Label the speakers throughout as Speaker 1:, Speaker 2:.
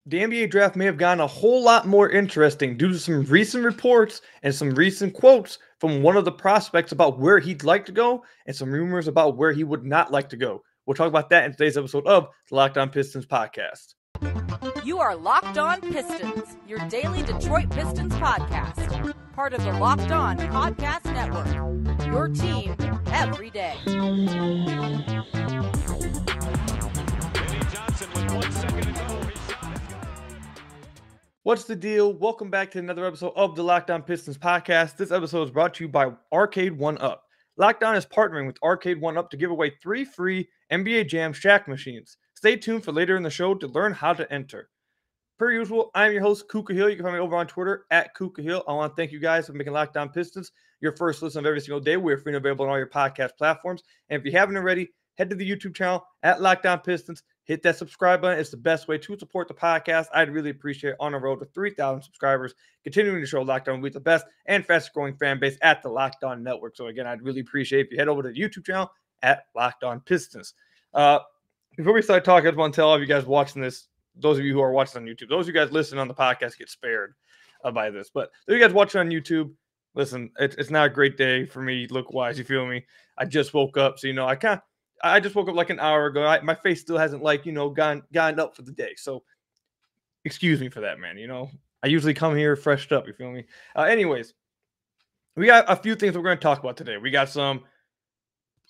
Speaker 1: the NBA draft may have gotten a whole lot more interesting due to some recent reports and some recent quotes from one of the prospects about where he'd like to go and some rumors about where he would not like to go. We'll talk about that in today's episode of the Locked On Pistons podcast.
Speaker 2: You are Locked On Pistons, your daily Detroit Pistons podcast. Part of the Locked On Podcast Network, your team every day.
Speaker 1: What's the deal? Welcome back to another episode of the Locked On Pistons podcast. This episode is brought to you by Arcade 1UP. Locked On is partnering with Arcade 1UP to give away 3 free NBA JAM Shaq machines. Stay tuned for later in the show to learn how to enter. Per usual, I'm your host, Kuka Hill. You can find me over on Twitter at Kuka Hill. I want to thank you guys for making Locked On Pistons your first listen of every single day. We're free and available on all your podcast platforms. And if you haven't already, head to the YouTube channel at Locked On Pistons. Hit that subscribe button. It's the best way to support the podcast. I'd really appreciate it on the road to 3,000 subscribers, continuing to show Locked On with the best and fastest growing fan base at the Locked On Network. So again, I'd really appreciate if you head over to the YouTube channel at Locked On Pistons. Before we start talking, I just want to tell all of you guys watching this, those of you who are watching on YouTube, those of you guys listening on the podcast get spared by this. But those of you guys watching on YouTube, listen, it's not a great day for me look-wise. You feel me? I just woke up, so I just woke up like an hour ago. My face still hasn't gotten up for the day. So excuse me for that, man. I usually come here freshed up. You feel me? Anyways, we got a few things we're going to talk about today. We got some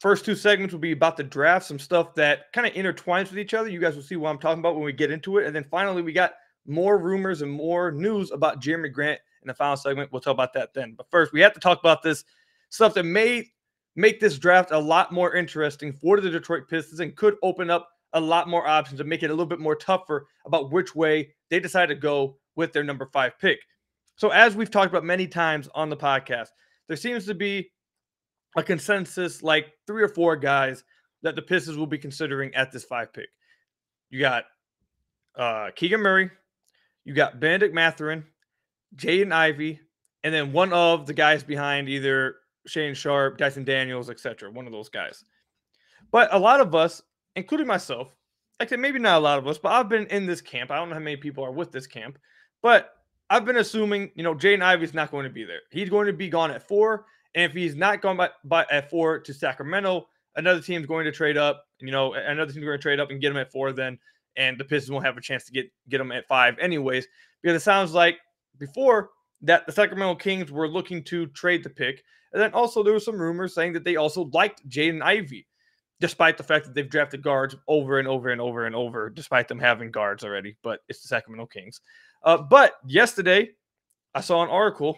Speaker 1: first 2 segments will be about the draft, some stuff that kind of intertwines with each other. You guys will see what I'm talking about when we get into it. And then finally, we got more rumors and more news about Jeremy Grant in the final segment. We'll talk about that then. But first, we have to talk about this stuff that may make this draft a lot more interesting for the Detroit Pistons and could open up a lot more options and make it a little bit more tougher about which way they decide to go with their number 5 pick. So as we've talked about many times on the podcast, there seems to be a consensus like 3 or 4 guys that the Pistons will be considering at this 5 pick. You got Keegan Murray, you got Benedict Mathurin, Jaden Ivey, and then one of the guys behind either Shane Sharp, Dyson Daniels, etc. One of those guys. But a lot of us, including myself, actually maybe not a lot of us, but I've been in this camp. I don't know how many people are with this camp, but I've been assuming, Jaden Ivey's not going to be there. He's going to be gone at 4, and if he's not gone by at 4 to Sacramento, another team's going to trade up. Another team's going to trade up and get him at 4 then, and the Pistons won't have a chance to get him at 5 anyways, because it sounds like before that the Sacramento Kings were looking to trade the pick. And then also there were some rumors saying that they also liked Jaden Ivey, despite the fact that they've drafted guards over and over and over and over, despite them having guards already. But it's the Sacramento Kings. But yesterday, I saw an article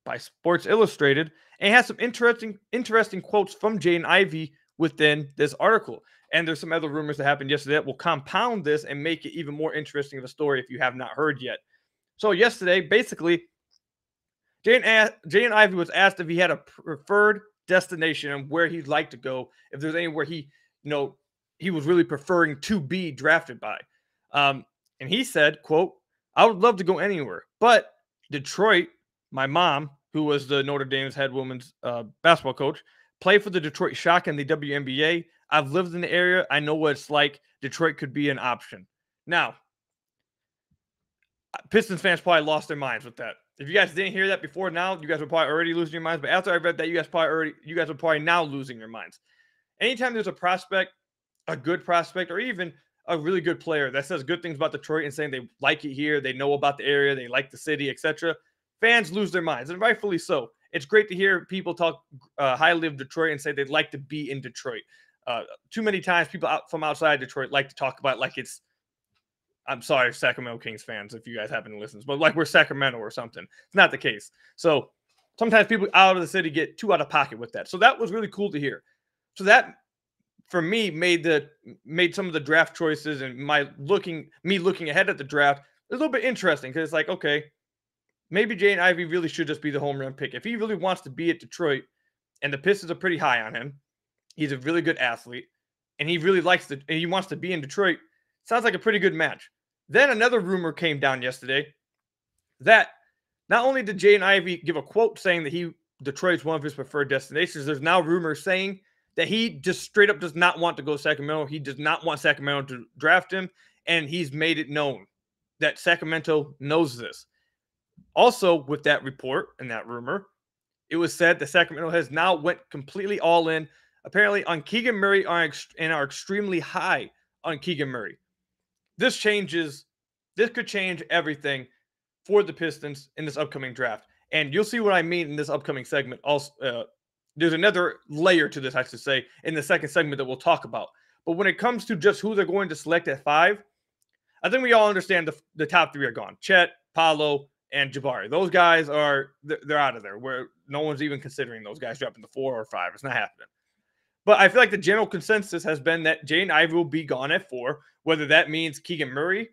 Speaker 1: by Sports Illustrated, and it has some interesting quotes from Jaden Ivey within this article. And there's some other rumors that happened yesterday that will compound this and make it even more interesting of a story if you have not heard yet. So yesterday, basically, Jaden Ivey was asked if he had a preferred destination and where he'd like to go, if there's anywhere he was really preferring to be drafted by. And he said, quote, "I would love to go anywhere, but Detroit, my mom, who was the Notre Dame's head women's basketball coach, played for the Detroit Shock in the WNBA. I've lived in the area. I know what it's like. Detroit could be an option." Now, Pistons fans probably lost their minds with that. If you guys didn't hear that before now, you guys were probably already losing your minds. But after I read that, you guys are probably now losing your minds. Anytime there's a prospect, a good prospect, or even a really good player that says good things about Detroit and saying they like it here, they know about the area, they like the city, etc., fans lose their minds, and rightfully so. It's great to hear people talk highly of Detroit and say they'd like to be in Detroit. Too many times people from outside Detroit like to talk about like it's, I'm sorry, Sacramento Kings fans, if you guys happen to listen, but like we're Sacramento or something. It's not the case. So sometimes people out of the city get too out of pocket with that. So that was really cool to hear. So that, for me, made some of the draft choices and me looking ahead at the draft a little bit interesting, because it's like, okay, maybe Jaden Ivey really should just be the home run pick. If he really wants to be at Detroit, and the Pistons are pretty high on him, he's a really good athlete, and he really he wants to be in Detroit, sounds like a pretty good match. Then another rumor came down yesterday that not only did Jaden Ivey give a quote saying that Detroit's one of his preferred destinations, there's now rumors saying that he just straight up does not want to go to Sacramento. He does not want Sacramento to draft him, and he's made it known that Sacramento knows this. Also, with that report and that rumor, it was said that Sacramento has now went completely all in, apparently on Keegan Murray and are extremely high on Keegan Murray. This could change everything for the Pistons in this upcoming draft. And you'll see what I mean in this upcoming segment. Also, there's another layer to this, I should say, in the second segment that we'll talk about. But when it comes to just who they're going to select at 5, I think we all understand the top 3 are gone. Chet, Paolo, and Jabari. Those guys they're out of there. Where no one's even considering those guys dropping to 4 or 5. It's not happening. But I feel like the general consensus has been that Jaden Ivey will be gone at 4, whether that means Keegan Murray,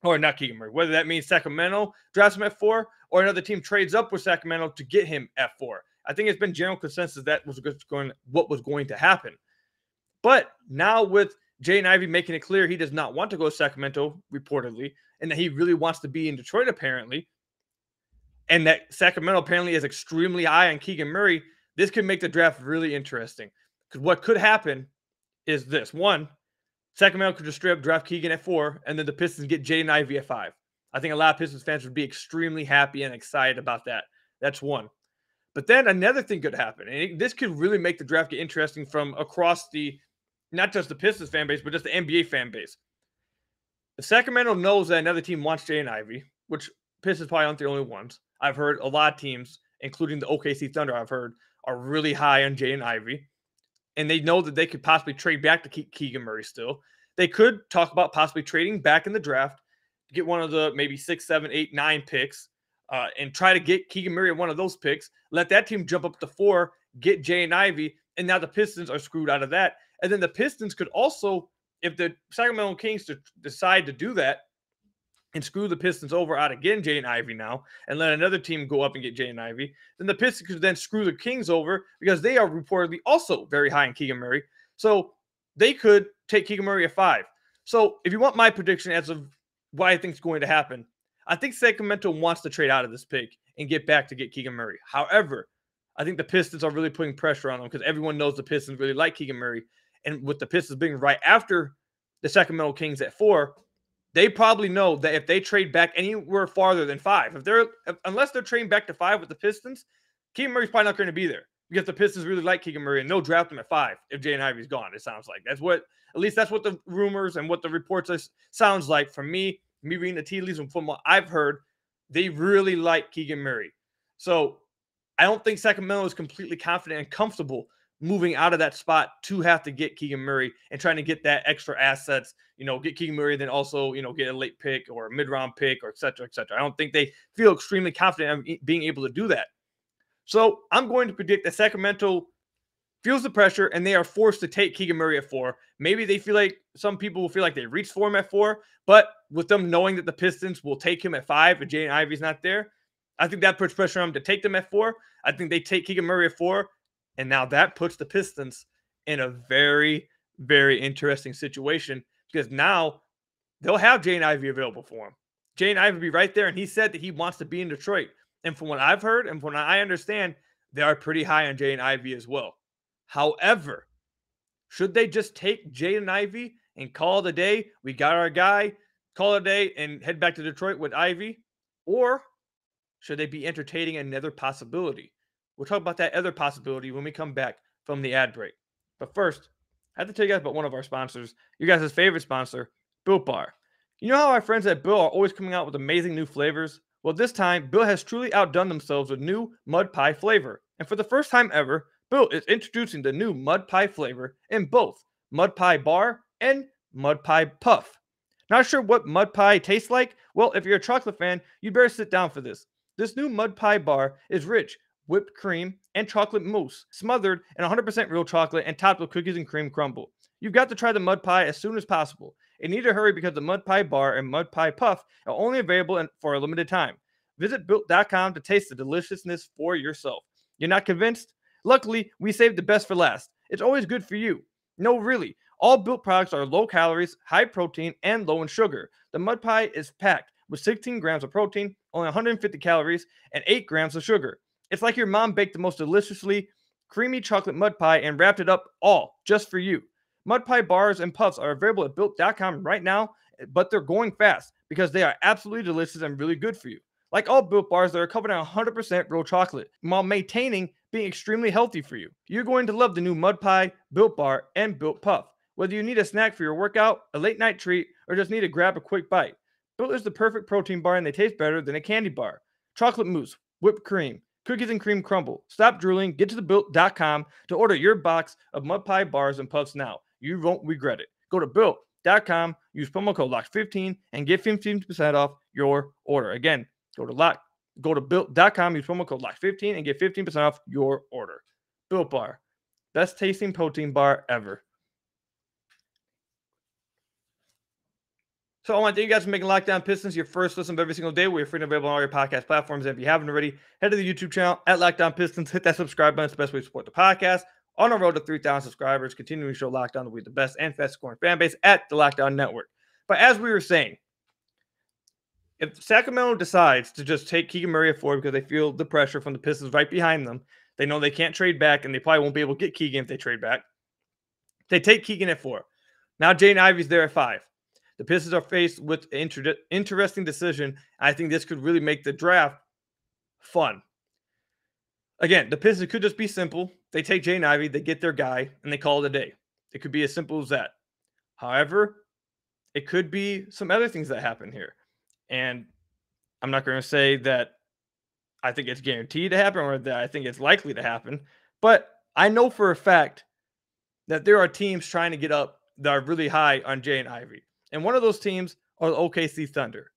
Speaker 1: or not Keegan Murray, whether that means Sacramento drafts him at 4, or another team trades up with Sacramento to get him at 4. I think it's been general consensus that was what was going to happen. But now with Jaden Ivey making it clear he does not want to go to Sacramento, reportedly, and that he really wants to be in Detroit, apparently, and that Sacramento apparently is extremely high on Keegan Murray, this could make the draft really interesting. Because what could happen is this. 1, Sacramento could just straight up draft Keegan at 4, and then the Pistons get Jaden Ivey at 5. I think a lot of Pistons fans would be extremely happy and excited about that. That's 1. But then another thing could happen, and this could really make the draft get interesting from across not just the Pistons fan base, but just the NBA fan base. If Sacramento knows that another team wants Jaden Ivey, which Pistons probably aren't the only ones. I've heard a lot of teams, including the OKC Thunder, are really high on Jaden Ivey. And they know that they could possibly trade back to Keegan Murray still. They could talk about possibly trading back in the draft to get one of the maybe 6, 7, 8, 9 picks and try to get Keegan Murray at one of those picks. Let that team jump up to 4, get Jaden Ivey, and now the Pistons are screwed out of that. And then the Pistons could also, if the Sacramento Kings decide to do that and screw the Pistons over out of getting Jaden Ivey now and let another team go up and get Jaden Ivey, then the Pistons could then screw the Kings over because they are reportedly also very high in Keegan Murray. So they could take Keegan Murray at 5. So if you want my prediction as of what I think is going to happen, I think Sacramento wants to trade out of this pick and get back to get Keegan Murray. However, I think the Pistons are really putting pressure on them because everyone knows the Pistons really like Keegan Murray. And with the Pistons being right after the Sacramento Kings at 4, they probably know that if they trade back anywhere farther than 5, unless they're trading back to 5 with the Pistons, Keegan Murray's probably not going to be there because the Pistons really like Keegan Murray and they'll draft him at 5 if Jaden Ivey's gone. It sounds like that's what the rumors and what the reports sounds like from me reading the tea leaves and from what I've heard. They really like Keegan Murray, so I don't think Sacramento is completely confident and comfortable moving out of that spot to have to get Keegan Murray and trying to get that extra assets, get Keegan Murray, then also, get a late pick or a mid-round pick or et cetera, et cetera. I don't think they feel extremely confident in being able to do that. So I'm going to predict that Sacramento feels the pressure and they are forced to take Keegan Murray at 4. Maybe they feel like some people will feel like they reached for him at 4, but with them knowing that the Pistons will take him at 5 if Jaden Ivey's not there, I think that puts pressure on them to take them at 4. I think they take Keegan Murray at 4. And now that puts the Pistons in a very, very interesting situation because now they'll have Jaden Ivey available for him. Jaden Ivey will be right there, and he said that he wants to be in Detroit. And from what I've heard and from what I understand, they are pretty high on Jaden Ivey as well. However, should they just take Jaden Ivey and call it a day? We got our guy, call it a day, and head back to Detroit with Ivey? Or should they be entertaining another possibility? We'll talk about that other possibility when we come back from the ad break. But first, I have to tell you guys about one of our sponsors, your guys' favorite sponsor, Built Bar. You know how our friends at Built are always coming out with amazing new flavors? Well, this time, Built has truly outdone themselves with new mud pie flavor. And for the first time ever, Built is introducing the new mud pie flavor in both mud pie bar and mud pie puff. Not sure what mud pie tastes like? Well, if you're a chocolate fan, you better sit down for this. This new mud pie bar is rich whipped cream and chocolate mousse, smothered in 100% real chocolate and topped with cookies and cream crumble. You've got to try the mud pie as soon as possible. And need to hurry because the mud pie bar and mud pie puff are only available for a limited time. Visit Built.com to taste the deliciousness for yourself. You're not convinced? Luckily, we saved the best for last. It's always good for you. No, really. All Built products are low calories, high protein, and low in sugar. The mud pie is packed with 16 grams of protein, only 150 calories, and 8 grams of sugar. It's like your mom baked the most deliciously creamy chocolate mud pie and wrapped it up all just for you. Mud pie bars and puffs are available at Built.com right now, but they're going fast. because they are absolutely delicious and really good for you. Like all Built bars, they're covered in 100% real chocolate while maintaining being extremely healthy for you. You're going to love the new Mud Pie, Built Bar, and Built Puff. Whether you need a snack for your workout, a late night treat, or just need to grab a quick bite, Built is the perfect protein bar and they taste better than a candy bar. Chocolate mousse, whipped cream, cookies and cream crumble. Stop drooling, get to thebuilt.com to order your box of Mud Pie bars and puffs now. You won't regret it. Go to built.com, use promo code LOCK15 and get 15% off your order. Again, go to built.com, use promo code LOCK15 and get 15% off your order. Built Bar, best tasting protein bar ever. So I want to thank you guys for making Locked On Pistons your first listen of every single day. We're free and available on all your podcast platforms. And if you haven't already, head to the YouTube channel at Locked On Pistons. Hit that subscribe button. It's the best way to support the podcast. On our road to 3,000 subscribers, continuing to show Locked On to be the best and fastest scoring fan base at the Locked On Network. But as we were saying, if Sacramento decides to just take Keegan Murray at 4 because they feel the pressure from the Pistons right behind them, they know they can't trade back, and they probably won't be able to get Keegan if they trade back. They take Keegan at 4. Now Jaden Ivey's there at 5. The Pistons are faced with an interesting decision. I think this could really make the draft fun. Again, the Pistons could just be simple. They take Jaden Ivey, they get their guy, and they call it a day. It could be as simple as that. However, it could be some other things that happen here. And I'm not going to say that I think it's guaranteed to happen or that I think it's likely to happen. But I know for a fact that there are teams trying to get up that are really high on Jaden Ivey. And one of those teams are the OKC Thunder.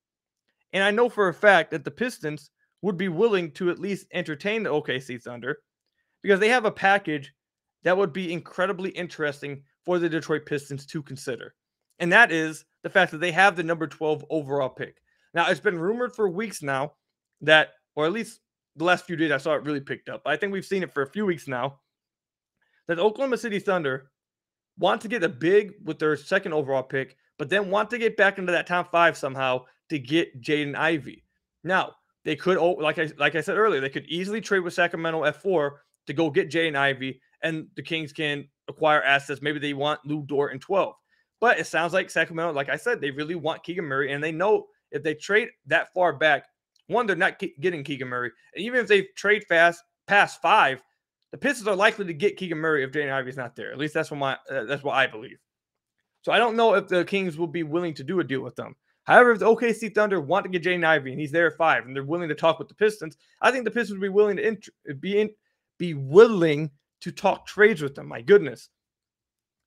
Speaker 1: And I know for a fact that the Pistons would be willing to at least entertain the OKC Thunder because they have a package that would be incredibly interesting for the Detroit Pistons to consider. And that is the fact that they have the number 12 overall pick. Now, it's been rumored for weeks now that, or at least the last few days I saw it really picked up. I think we've seen it for a few weeks now, that the Oklahoma City Thunder want to get a big with their second overall pick, but then want to get back into that top 5 somehow to get Jaden Ivey. Now, they could, like I said earlier, they could easily trade with Sacramento at 4 to go get Jaden Ivey, and the Kings can acquire assets. Maybe they want Lou Dort in 12. But it sounds like Sacramento, like I said, they really want Keegan Murray, and they know if they trade that far back, one, they're not getting Keegan Murray. And even if they trade fast past 5, the Pistons are likely to get Keegan Murray if Jaden Ivey is not there. At least that's what I believe. So I don't know if the Kings will be willing to do a deal with them. However, if the OKC Thunder want to get Jaden Ivey and he's there at 5 and they're willing to talk with the Pistons, I think the Pistons would be willing to be willing to talk trades with them. My goodness.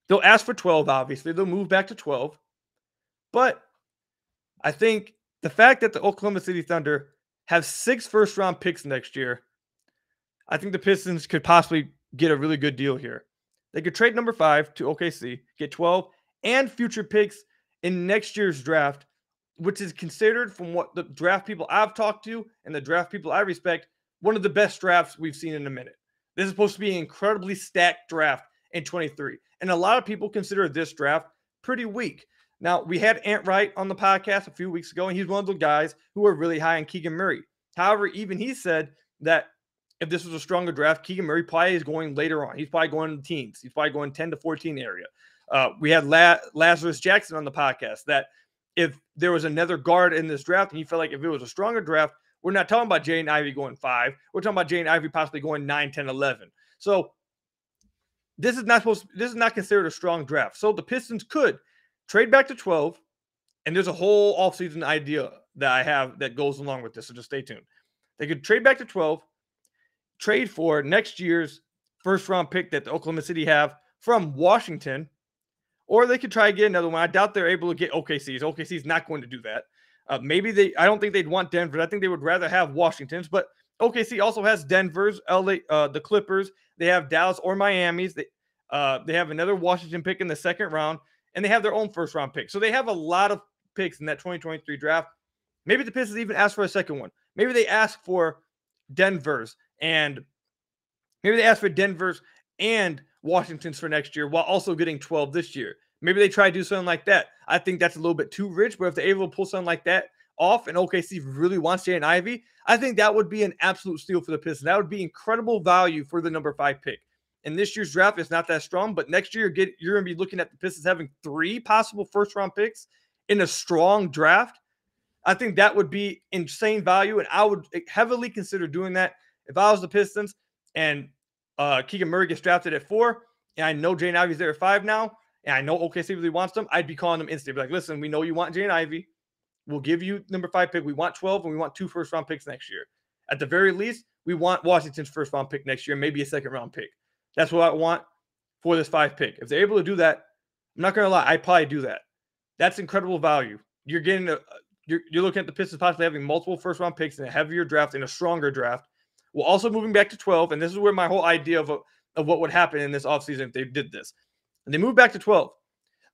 Speaker 1: They'll ask for 12, obviously. They'll move back to 12. But I think the fact that the Oklahoma City Thunder have 6 first-round picks next year, I think the Pistons could possibly get a really good deal here. They could trade number 5 to OKC, get 12, and future picks in next year's draft, which is considered, from what the draft people I've talked to and the draft people I respect, one of the best drafts we've seen in a minute. This is supposed to be an incredibly stacked draft in 23. And a lot of people consider this draft pretty weak. Now, we had Ant Wright on the podcast a few weeks ago, and he's one of the guys who are really high on Keegan Murray. However, even he said that if this was a stronger draft, Keegan Murray probably is going later on. He's probably going in the teens. He's probably going 10 to 14 area. We had Lazarus Jackson on the podcast that if there was another guard in this draft and he felt like if it was a stronger draft, we're not talking about Jaden Ivey going 5. We're talking about Jaden Ivey possibly going 9, 10, 11. So this is not considered a strong draft. So the Pistons could trade back to 12, and there's a whole offseason idea that I have that goes along with this, so just stay tuned. They could trade back to 12, trade for next year's first-round pick that the Oklahoma City have from Washington, or they could try to get another one. I doubt they're able to get OKC's. OKC's not going to do that. I don't think they'd want Denver. I think they would rather have Washington's, but OKC also has Denver's, LA, the Clippers. They have Dallas or Miami's. They have another Washington pick in the second round, and they have their own first-round pick. So they have a lot of picks in that 2023 draft. Maybe the Pistons even ask for a second one. Maybe they ask for Denver's and Washington's for next year while also getting 12 this year. Maybe they try to do something like that. I think that's a little bit too rich, but if they're able to pull something like that off and OKC really wants Jaden Ivey, I think that would be an absolute steal for the Pistons. That would be incredible value for the number 5 pick. And this year's draft is not that strong, but next year you're going to be looking at the Pistons having 3 possible first-round picks in a strong draft. I think that would be insane value, and I would heavily consider doing that if I was the Pistons and Keegan Murray gets drafted at 4, and I know Jaden Ivey's there at 5 now, and I know OKC really wants them. I'd be calling them instantly. Be like, listen, we know you want Jaden Ivey. We'll give you number 5 pick. We want 12, and we want 2 first-round picks next year. At the very least, we want Washington's first-round pick next year, maybe a second-round pick. That's what I want for this 5 pick. If they're able to do that, I'm not going to lie, I'd probably do that. That's incredible value. You're getting you're looking at the Pistons possibly having multiple first-round picks in a heavier draft, in a stronger draft. We're also moving back to 12, and this is where my whole idea of what would happen in this offseason if they did this. And they move back to 12.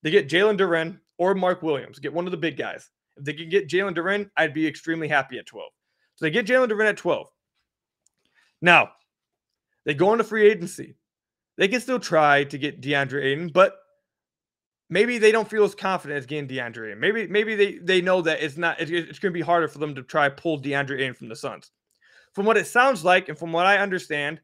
Speaker 1: They get Jalen Duren or Mark Williams, get one of the big guys. If they could get Jalen Duren, I'd be extremely happy at 12. So they get Jalen Duren at 12. Now, they go into free agency. They can still try to get DeAndre Ayton, but maybe they don't feel as confident as getting DeAndre Ayton. Maybe they know that it's going to be harder for them to try pull DeAndre Ayton from the Suns. From what it sounds like, and from what I understand,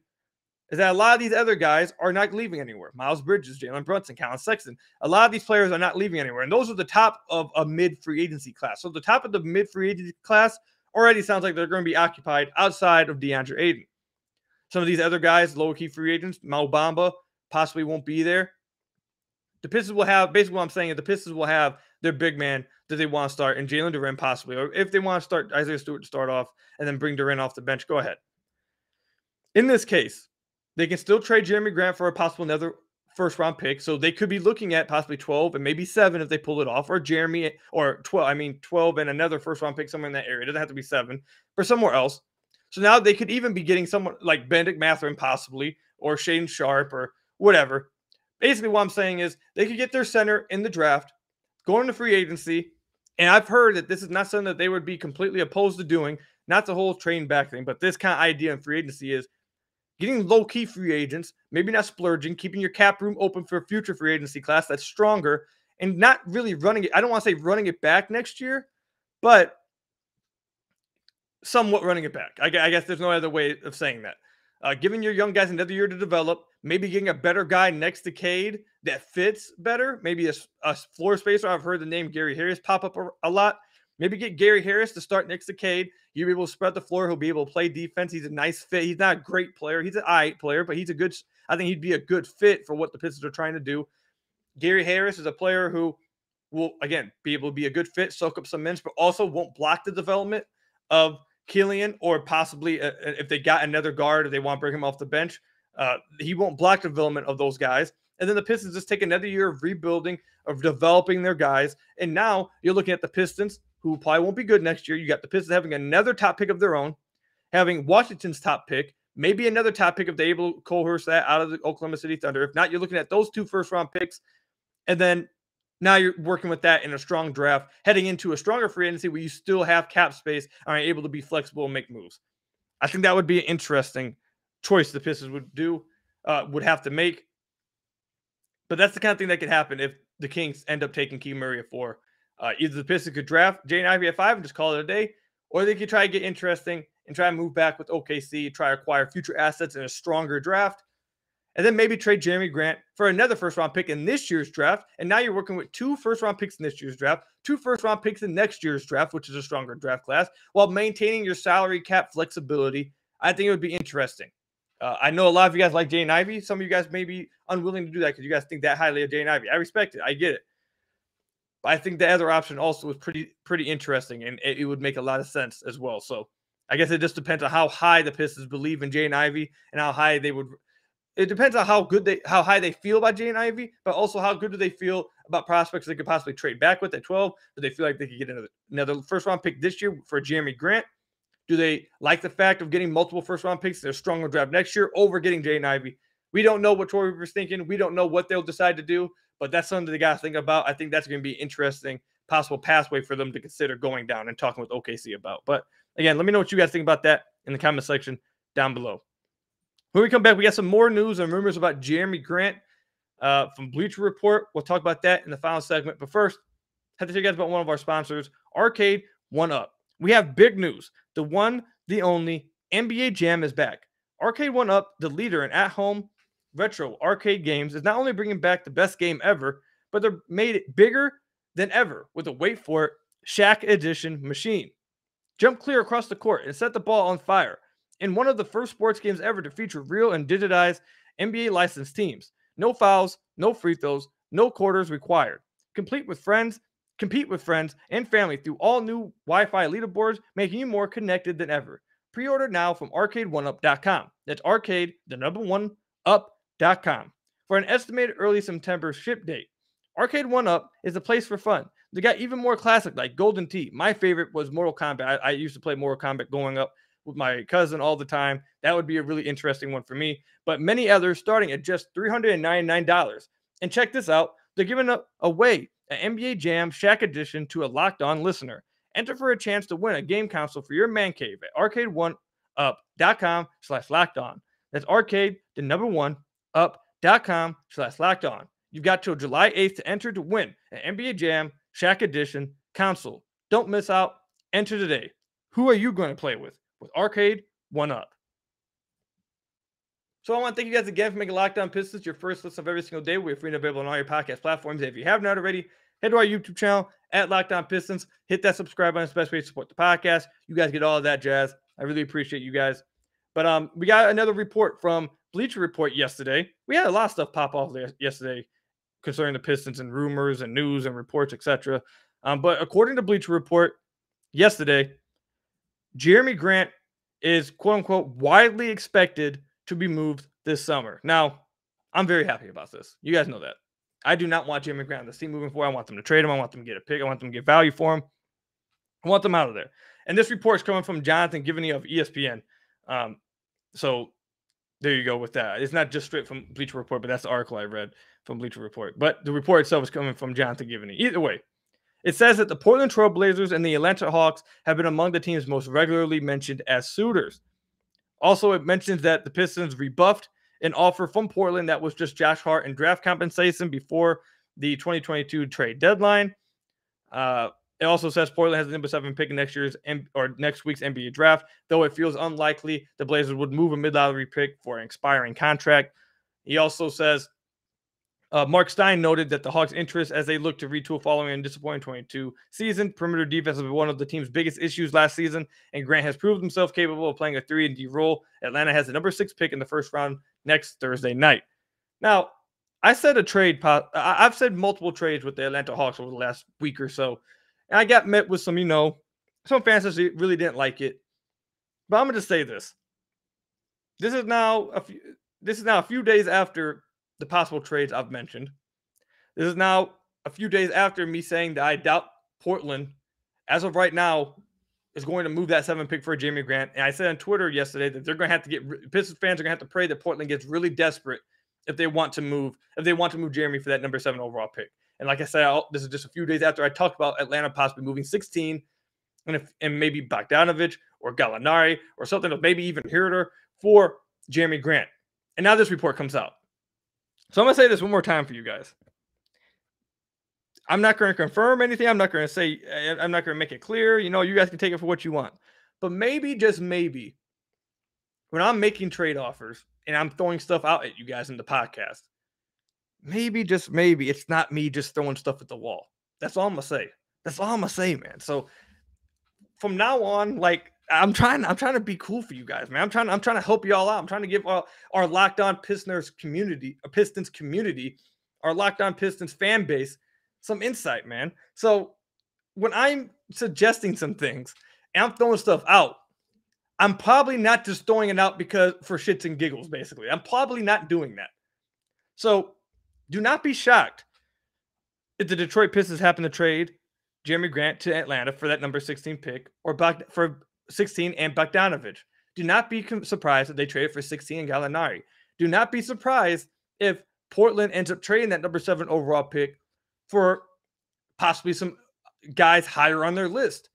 Speaker 1: is that a lot of these other guys are not leaving anywhere. Miles Bridges, Jalen Brunson, Colin Sexton. A lot of these players are not leaving anywhere. And those are the top of a mid-free agency class. So the top of the mid-free agency class already sounds like they're going to be occupied outside of DeAndre Ayton. Some of these other guys, lower-key free agents, Mo Bamba, possibly won't be there. The Pistons will have, basically what I'm saying is the Pistons will have their big man that they want to start, and Jalen Duren possibly. Or if they want to start Isaiah Stewart to start off and then bring Duren off the bench, go ahead. In this case, they can still trade Jeremy Grant for a possible another first-round pick. So they could be looking at possibly 12 and maybe 7 if they pull it off, or 12 and another first-round pick somewhere in that area. It doesn't have to be 7, for somewhere else. So now they could even be getting someone like Benedict Mathurin possibly, or Shaden Sharp, or whatever. Basically what I'm saying is they could get their center in the draft, go into free agency, and I've heard that this is not something that they would be completely opposed to doing, not the whole train back thing, but this kind of idea in free agency is getting low-key free agents, maybe not splurging, keeping your cap room open for a future free agency class that's stronger, and not really running it. I don't want to say running it back next year, but somewhat running it back. I guess there's no other way of saying that. Giving your young guys another year to develop, maybe getting a better guy next to Cade that fits better, maybe a floor spacer. I've heard the name Gary Harris pop up a lot. Maybe get Gary Harris to start next to Cade. You'll be able to spread the floor. He'll be able to play defense. He's a nice fit. He's not a great player. He's an all-right player, but I think he'd be a good fit for what the Pistons are trying to do. Gary Harris is a player who will, again, be able to be a good fit, soak up some minutes, but also won't block the development of Killian, or possibly if they got another guard or they want to bring him off the bench, he won't block the development of those guys. And then the Pistons just take another year of rebuilding, of developing their guys. And now you're looking at the Pistons, who probably won't be good next year. You got the Pistons having another top pick of their own, having Washington's top pick, maybe another top pick if they're able to coerce that out of the Oklahoma City Thunder. If not, you're looking at those 2 first-round picks. And then now you're working with that in a strong draft, heading into a stronger free agency where you still have cap space and are able to be flexible and make moves. I think that would be an interesting choice the Pistons would have to make. But that's the kind of thing that could happen if the Kings end up taking Keegan Murray at 4. Either the Pistons could draft Jaden Ivey at 5 and just call it a day, or they could try to get interesting and try to move back with OKC, try to acquire future assets in a stronger draft, and then maybe trade Jeremy Grant for another first-round pick in this year's draft. And now you're working with 2 first-round picks in this year's draft, 2 first-round picks in next year's draft, which is a stronger draft class, while maintaining your salary cap flexibility. I think it would be interesting. I know a lot of you guys like Jaden Ivey. Some of you guys may be unwilling to do that because you guys think that highly of Jaden Ivey. I respect it. I get it. But I think the other option also was pretty interesting, and it would make a lot of sense as well. So I guess it just depends on how high the Pistons believe in Jaden Ivey and how high they would. It depends on how high they feel about Jaden Ivey, but also how good do they feel about prospects they could possibly trade back with at 12. Do they feel like they could get another first-round pick this year for Jeremy Grant? Do they like the fact of getting multiple first-round picks? They're stronger draft next year over getting Jaden Ivey. We don't know what Troy Weaver's thinking. We don't know what they'll decide to do, but that's something they got to think about. I think that's going to be an interesting possible pathway for them to consider going down and talking with OKC about. But again, let me know what you guys think about that in the comment section down below. When we come back, we got some more news and rumors about Jeremy Grant from Bleacher Report. We'll talk about that in the final segment. But first, I have to tell you guys about one of our sponsors, Arcade 1UP. We have big news. The one, the only, NBA Jam is back. Arcade 1UP, the leader in at-home retro arcade games, is not only bringing back the best game ever, but they're made it bigger than ever with a, wait for it, Shaq Edition machine. Jump clear across the court and set the ball on fire in one of the first sports games ever to feature real and digitized NBA licensed teams. No fouls, no free throws, no quarters required. Compete with friends and family through all new Wi-Fi leaderboards, making you more connected than ever. Pre-order now from arcade1up.com. That's arcade, the number one, up.com. For an estimated early September ship date. Arcade 1-Up is a place for fun. They got even more classic like Golden Tee. My favorite was Mortal Kombat. I used to play Mortal Kombat growing up with my cousin all the time. That would be a really interesting one for me. But many others starting at just $399. And check this out. They're giving away an NBA JAM Shaq Edition to a Locked On listener. Enter for a chance to win a game console for your man cave at arcade1up.com/lockedon. That's arcade, the number one, up.com/lockedon. You've got till July 8th to enter to win an NBA JAM Shaq Edition console. Don't miss out. Enter today. Who are you going to play with Arcade 1-Up? So I want to thank you guys again for making Locked On Pistons your first listen of every single day. We're free and available on all your podcast platforms. If you haven't already, head to our YouTube channel at Locked On Pistons. Hit that subscribe button. It's the best way to support the podcast. You guys get all of that jazz. I really appreciate you guys. But we got another report from Bleacher Report yesterday. We had a lot of stuff pop off there yesterday concerning the Pistons and rumors and news and reports, etc. But according to Bleacher Report yesterday, Jeremy Grant is quote-unquote widely expected to be moved this summer. Now, I'm very happy about this. You guys know that. I do not want Jeremy Grant on the team moving forward. I want them to trade him. I want them to get a pick. I want them to get value for him. I want them out of there. And this report is coming from Jonathan Givney of ESPN. So there you go with that. It's not just straight from Bleacher Report, but that's the article I read from Bleacher Report. But the report itself is coming from Jonathan Givney. Either way, it says that the Portland Trail Blazers and the Atlanta Hawks have been among the teams most regularly mentioned as suitors. Also, it mentions that the Pistons rebuffed an offer from Portland that was just Josh Hart and draft compensation before the 2022 trade deadline. It also says Portland has the number 7 pick in next week's NBA draft, though it feels unlikely the Blazers would move a mid-lottery pick for an expiring contract. He also says Mark Stein noted that the Hawks' interest as they look to retool following a disappointing 22 season. Perimeter defense was one of the team's biggest issues last season, and Grant has proved himself capable of playing a 3-and-D role. Atlanta has the number 6 pick in the first round next Thursday night. Now, I said I've said multiple trades with the Atlanta Hawks over the last week or so, and I got met with some fans that really didn't like it. But I'm going to say this. This is now a few days after the possible trades I've mentioned. This is now a few days after me saying that I doubt Portland, as of right now, is going to move that 7 pick for Jeremy Grant. And I said on Twitter yesterday that they're going to have to Pistons fans are going to have to pray that Portland gets really desperate if they want to move Jeremy for that number 7 overall pick. And like I said, this is just a few days after I talked about Atlanta possibly moving 16 and maybe Bogdanovich or Gallinari or something, or maybe even Herter for Jeremy Grant. And now this report comes out. So I'm going to say this one more time for you guys. I'm not going to confirm anything. I'm not going to make it clear. You guys can take it for what you want. But maybe, just maybe, when I'm making trade offers and I'm throwing stuff out at you guys in the podcast, maybe, just maybe, it's not me just throwing stuff at the wall. That's all I'm going to say. That's all I'm going to say, man. So from now on, I'm trying to be cool for you guys, man. I'm trying to help you all out. I'm trying to give our Locked On Pistons community, our Locked On Pistons fan base some insight, man. So when I'm suggesting some things and I'm throwing stuff out, I'm probably not just throwing it out for shits and giggles, basically. I'm probably not doing that. So do not be shocked if the Detroit Pistons happen to trade Jeremy Grant to Atlanta for that number 16 pick or for 16 and Bogdanovich. Do not be surprised if they trade for 16 and Gallinari. Do not be surprised if Portland ends up trading that number 7 overall pick for possibly some guys higher on their list.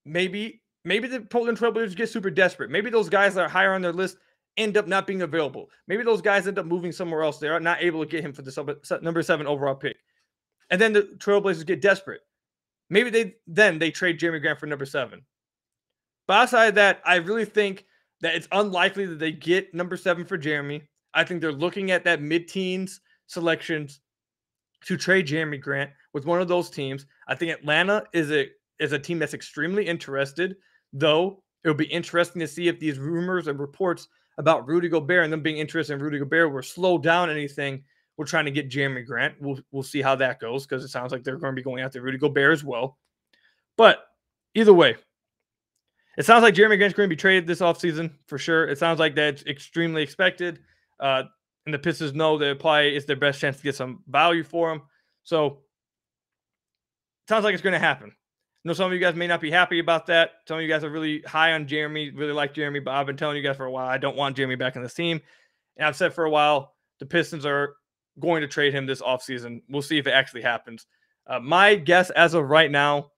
Speaker 1: Maybe the Portland Trailblazers get super desperate. Maybe those guys that are higher on their list end up not being available. Maybe those guys end up moving somewhere else. They're not able to get him for the number 7 overall pick. And then the Trailblazers get desperate. Maybe they trade Jeremy Grant for number 7. But outside of that, I really think that it's unlikely that they get number 7 for Jeremy. I think they're looking at that mid-teens selections to trade Jeremy Grant with one of those teams. I think Atlanta is a team that's extremely interested, though it'll be interesting to see if these rumors and reports about Rudy Gobert and them being interested in Rudy Gobert will slow down anything. We're trying to get Jeremy Grant. We'll see how that goes, because it sounds like they're going to be going after Rudy Gobert as well. But either way, it sounds like Jeremy Grant's going to be traded this offseason for sure. It sounds like that's extremely expected. And the Pistons know that probably it's their best chance to get some value for him. So it sounds like it's going to happen. I know some of you guys may not be happy about that. Some of you guys are really high on Jeremy, really like Jeremy, but I've been telling you guys for a while, I don't want Jeremy back in this team. And I've said for a while, the Pistons are going to trade him this offseason. We'll see if it actually happens. My guess as of right now,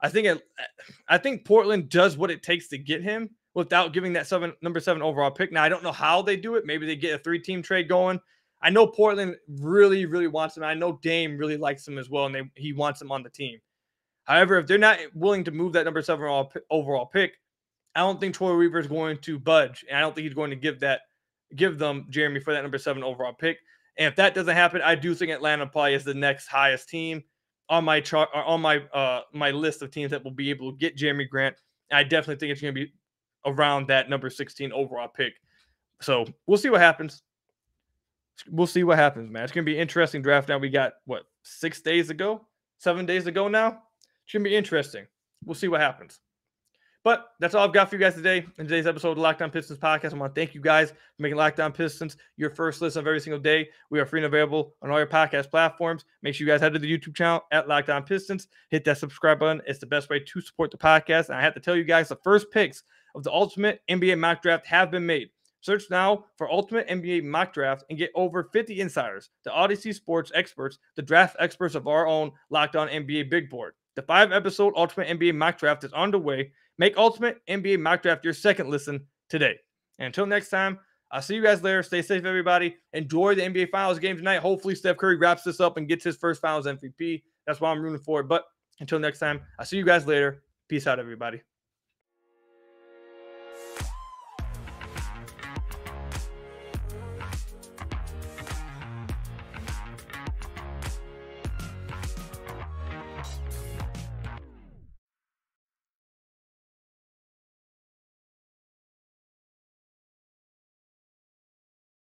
Speaker 1: I think Portland does what it takes to get him without giving that number 7 overall pick. Now, I don't know how they do it. Maybe they get a 3-team trade going. I know Portland really, really wants him. I know Dame really likes him as well, and he wants him on the team. However, if they're not willing to move that number 7 overall pick, I don't think Troy Weaver is going to budge, and I don't think he's going to give them Jeremy for that number 7 overall pick. And if that doesn't happen, I do think Atlanta probably is the next highest team on my chart, or on my list of teams that will be able to get Jeremy Grant. And I definitely think it's going to be around that number 16 overall pick. So we'll see what happens. We'll see what happens, man. It's going to be an interesting draft. Now we got 7 days ago now. It's going to be interesting. We'll see what happens. But that's all I've got for you guys today in today's episode of the Locked On Pistons podcast. I want to thank you guys for making Locked On Pistons your first listen of every single day. We are free and available on all your podcast platforms. Make sure you guys head to the YouTube channel at Locked On Pistons. Hit that subscribe button. It's the best way to support the podcast. And I have to tell you guys, the first picks of the Ultimate NBA Mock Draft have been made. Search now for Ultimate NBA Mock Draft and get over 50 insiders, the Odyssey Sports experts, the draft experts of our own Locked On NBA Big Board. The 5-episode Ultimate NBA Mock Draft is underway. Make Ultimate NBA Mock Draft your second listen today. And until next time, I'll see you guys later. Stay safe, everybody. Enjoy the NBA Finals game tonight. Hopefully, Steph Curry wraps this up and gets his first Finals MVP. That's why I'm rooting for it. But until next time, I'll see you guys later. Peace out, everybody.